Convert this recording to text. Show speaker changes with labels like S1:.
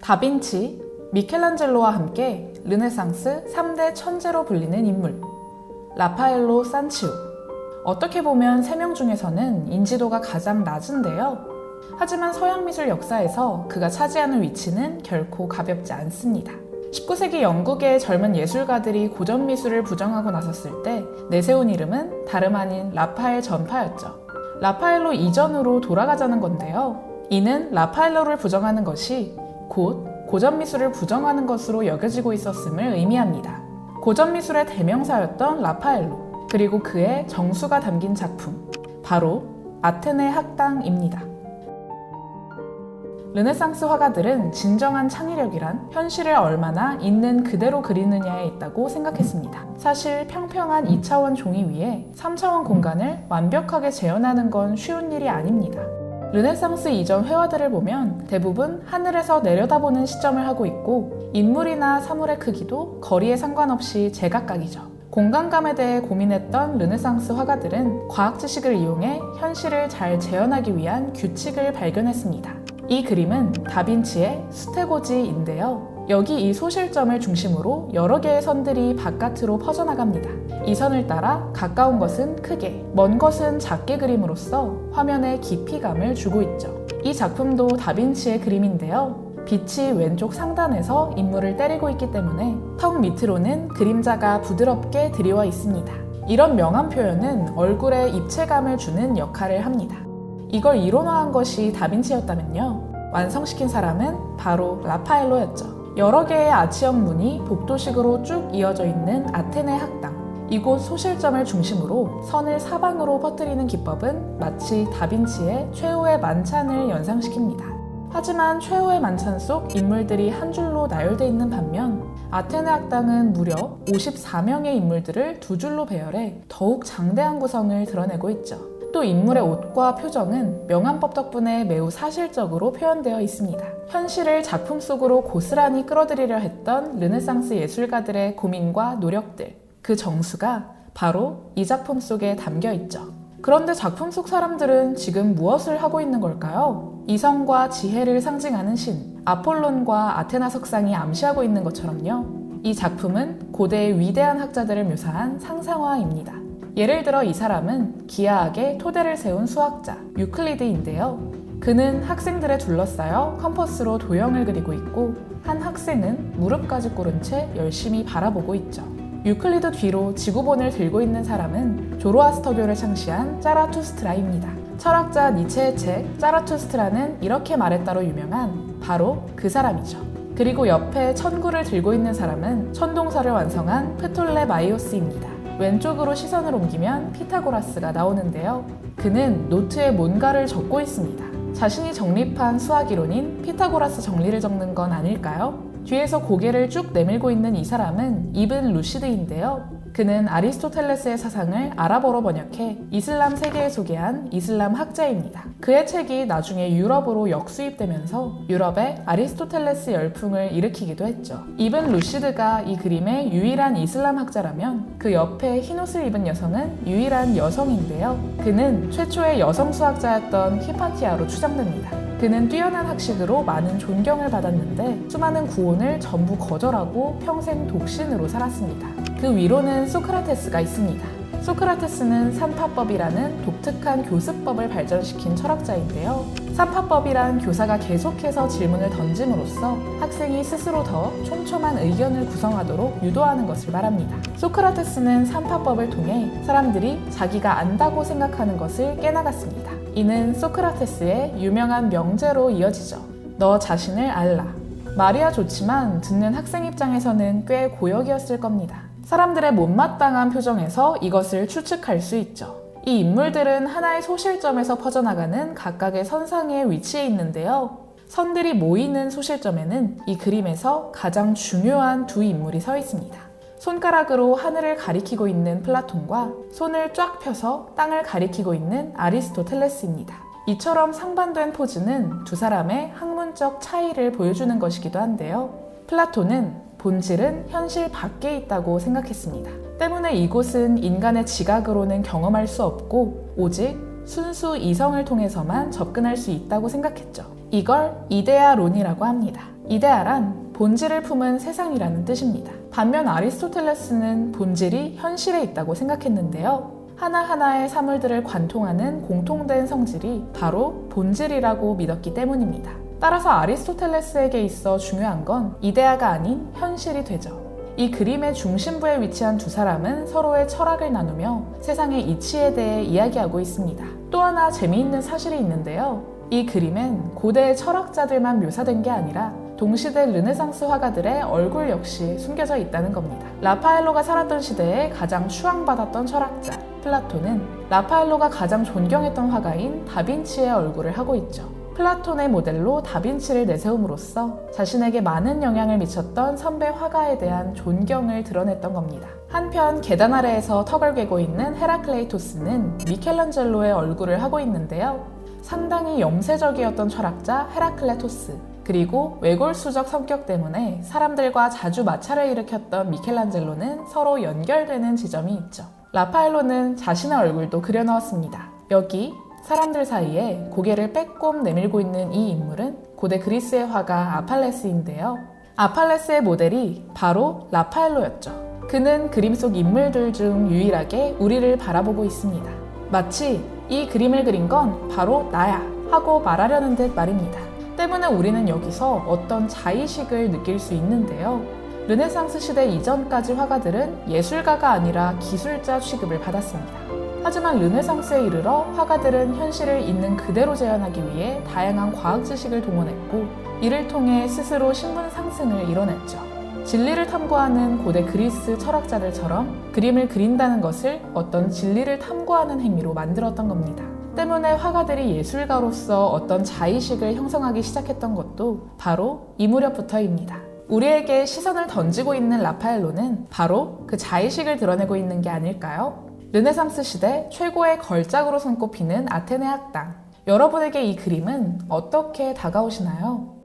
S1: 다빈치, 미켈란젤로와 함께 르네상스 3대 천재로 불리는 인물, 라파엘로 산치오. 어떻게 보면 3명 중에서는 인지도가 가장 낮은데요. 하지만 서양 미술 역사에서 그가 차지하는 위치는 결코 가볍지 않습니다. 19세기 영국의 젊은 예술가들이 고전 미술을 부정하고 나섰을 때 내세운 이름은 다름 아닌 라파엘 전파였죠. 라파엘로 이전으로 돌아가자는 건데요. 이는 라파엘로를 부정하는 것이 곧 고전 미술을 부정하는 것으로 여겨지고 있었음을 의미합니다. 고전 미술의 대명사였던 라파엘로, 그리고 그의 정수가 담긴 작품, 바로 아테네 학당입니다. 르네상스 화가들은 진정한 창의력이란 현실을 얼마나 있는 그대로 그리느냐에 있다고 생각했습니다. 사실 평평한 2차원 종이 위에 3차원 공간을 완벽하게 재현하는 건 쉬운 일이 아닙니다. 르네상스 이전 회화들을 보면 대부분 하늘에서 내려다보는 시점을 하고 있고, 인물이나 사물의 크기도 거리에 상관없이 제각각이죠. 공간감에 대해 고민했던 르네상스 화가들은 과학 지식을 이용해 현실을 잘 재현하기 위한 규칙을 발견했습니다. 이 그림은 다빈치의 스테고지인데요. 여기 이 소실점을 중심으로 여러 개의 선들이 바깥으로 퍼져나갑니다. 이 선을 따라 가까운 것은 크게, 먼 것은 작게 그림으로써 화면에 깊이감을 주고 있죠. 이 작품도 다빈치의 그림인데요. 빛이 왼쪽 상단에서 인물을 때리고 있기 때문에 턱 밑으로는 그림자가 부드럽게 드리워 있습니다. 이런 명암 표현은 얼굴에 입체감을 주는 역할을 합니다. 이걸 이론화한 것이 다빈치였다면요, 완성시킨 사람은 바로 라파엘로였죠. 여러 개의 아치형 문이 복도식으로 쭉 이어져 있는 아테네 학당, 이곳 소실점을 중심으로 선을 사방으로 퍼뜨리는 기법은 마치 다빈치의 최후의 만찬을 연상시킵니다. 하지만 최후의 만찬 속 인물들이 한 줄로 나열되어 있는 반면 아테네 학당은 무려 54명의 인물들을 두 줄로 배열해 더욱 장대한 구성을 드러내고 있죠. 또 인물의 옷과 표정은 명암법 덕분에 매우 사실적으로 표현되어 있습니다. 현실을 작품 속으로 고스란히 끌어들이려 했던 르네상스 예술가들의 고민과 노력들, 그 정수가 바로 이 작품 속에 담겨 있죠. 그런데 작품 속 사람들은 지금 무엇을 하고 있는 걸까요? 이성과 지혜를 상징하는 신, 아폴론과 아테나 석상이 암시하고 있는 것처럼요. 이 작품은 고대의 위대한 학자들을 묘사한 상상화입니다. 예를 들어 이 사람은 기하학의 토대를 세운 수학자 유클리드인데요. 그는 학생들에 둘러싸여 컴퍼스로 도형을 그리고 있고, 한 학생은 무릎까지 꿇은 채 열심히 바라보고 있죠. 유클리드 뒤로 지구본을 들고 있는 사람은 조로아스터교를 창시한 짜라투스트라입니다. 철학자 니체의 책 짜라투스트라는 이렇게 말했다로 유명한 바로 그 사람이죠. 그리고 옆에 천구를 들고 있는 사람은 천동설을 완성한 프톨레마이오스입니다. 왼쪽으로 시선을 옮기면 피타고라스가 나오는데요. 그는 노트에 뭔가를 적고 있습니다. 자신이 정립한 수학이론인 피타고라스 정리를 적는 건 아닐까요? 뒤에서 고개를 쭉 내밀고 있는 이 사람은 이븐 루시드인데요. 그는 아리스토텔레스의 사상을 아랍어로 번역해 이슬람 세계에 소개한 이슬람 학자입니다. 그의 책이 나중에 유럽으로 역수입되면서 유럽에 아리스토텔레스 열풍을 일으키기도 했죠. 이븐 루시드가 이 그림의 유일한 이슬람 학자라면 그 옆에 흰옷을 입은 여성은 유일한 여성인데요. 그는 최초의 여성 수학자였던 히파티아로 추정됩니다. 그는 뛰어난 학식으로 많은 존경을 받았는데 수많은 구원을 전부 거절하고 평생 독신으로 살았습니다. 그 위로는 소크라테스가 있습니다. 소크라테스는 산파법이라는 독특한 교습법을 발전시킨 철학자인데요. 산파법이란 교사가 계속해서 질문을 던짐으로써 학생이 스스로 더 촘촘한 의견을 구성하도록 유도하는 것을 말합니다. 소크라테스는 산파법을 통해 사람들이 자기가 안다고 생각하는 것을 깨나갔습니다. 이는 소크라테스의 유명한 명제로 이어지죠. 너 자신을 알라. 말이야 좋지만 듣는 학생 입장에서는 꽤 고역이었을 겁니다. 사람들의 못마땅한 표정에서 이것을 추측할 수 있죠. 이 인물들은 하나의 소실점에서 퍼져나가는 각각의 선상에 위치해 있는데요. 선들이 모이는 소실점에는 이 그림에서 가장 중요한 두 인물이 서 있습니다. 손가락으로 하늘을 가리키고 있는 플라톤과 손을 쫙 펴서 땅을 가리키고 있는 아리스토텔레스입니다. 이처럼 상반된 포즈는 두 사람의 학문적 차이를 보여주는 것이기도 한데요. 플라톤은 본질은 현실 밖에 있다고 생각했습니다. 때문에 이곳은 인간의 지각으로는 경험할 수 없고 오직 순수 이성을 통해서만 접근할 수 있다고 생각했죠. 이걸 이데아론이라고 합니다. 이데아란 본질을 품은 세상이라는 뜻입니다. 반면 아리스토텔레스는 본질이 현실에 있다고 생각했는데요. 하나하나의 사물들을 관통하는 공통된 성질이 바로 본질이라고 믿었기 때문입니다. 따라서 아리스토텔레스에게 있어 중요한 건 이데아가 아닌 현실이 되죠. 이 그림의 중심부에 위치한 두 사람은 서로의 철학을 나누며 세상의 이치에 대해 이야기하고 있습니다. 또 하나 재미있는 사실이 있는데요. 이 그림엔 고대의 철학자들만 묘사된 게 아니라 동시대 르네상스 화가들의 얼굴 역시 숨겨져 있다는 겁니다. 라파엘로가 살았던 시대에 가장 추앙받았던 철학자 플라톤은 라파엘로가 가장 존경했던 화가인 다빈치의 얼굴을 하고 있죠. 플라톤의 모델로 다빈치를 내세움으로써 자신에게 많은 영향을 미쳤던 선배 화가에 대한 존경을 드러냈던 겁니다. 한편 계단 아래에서 턱을 괴고 있는 헤라클레이토스는 미켈란젤로의 얼굴을 하고 있는데요. 상당히 염세적이었던 철학자 헤라클레토스, 그리고 외골수적 성격 때문에 사람들과 자주 마찰을 일으켰던 미켈란젤로는 서로 연결되는 지점이 있죠. 라파엘로는 자신의 얼굴도 그려넣었습니다. 여기 사람들 사이에 고개를 빼꼼 내밀고 있는 이 인물은 고대 그리스의 화가 아팔레스인데요. 아팔레스의 모델이 바로 라파엘로였죠. 그는 그림 속 인물들 중 유일하게 우리를 바라보고 있습니다. 마치 이 그림을 그린 건 바로 나야 하고 말하려는 듯 말입니다. 때문에 우리는 여기서 어떤 자의식을 느낄 수 있는데요. 르네상스 시대 이전까지 화가들은 예술가가 아니라 기술자 취급을 받았습니다. 하지만 르네상스에 이르러 화가들은 현실을 있는 그대로 재현하기 위해 다양한 과학 지식을 동원했고 이를 통해 스스로 신분 상승을 이뤄냈죠. 진리를 탐구하는 고대 그리스 철학자들처럼 그림을 그린다는 것을 어떤 진리를 탐구하는 행위로 만들었던 겁니다. 때문에 화가들이 예술가로서 어떤 자의식을 형성하기 시작했던 것도 바로 이 무렵부터입니다. 우리에게 시선을 던지고 있는 라파엘로는 바로 그 자의식을 드러내고 있는 게 아닐까요? 르네상스 시대 최고의 걸작으로 손꼽히는 아테네 학당. 여러분에게 이 그림은 어떻게 다가오시나요?